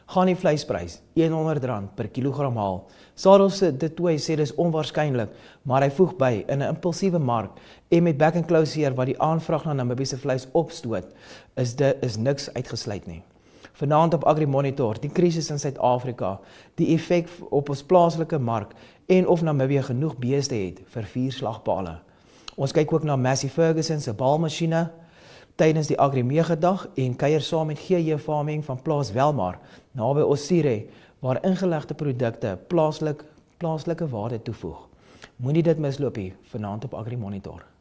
gaan die vleisprys R100 per kilogram haal. Saddles de Toey sê dis onwaarskynlik, maar hy voeg by in 'n impulsiewe mark en met back and close wat die aanvraag na Namibiese vleis opstoot, is niks uitgesluit nie. Vanaand op AgriMonitor, die krisis in Suid-Afrika, die effek op ons plaaslike mark en of Namibië genoeg beeste het vir 4 slagpale. Ons kyk ook na Massey Ferguson se baalmasjiene tydens die Agri-Megadag en kuier saam met GJ Farming van Plaas Welmar naby Osire, waar ingelegde produkte plaaslike waarde toevoeg. Moenie dit misloop hier vanaand op AgriMonitor.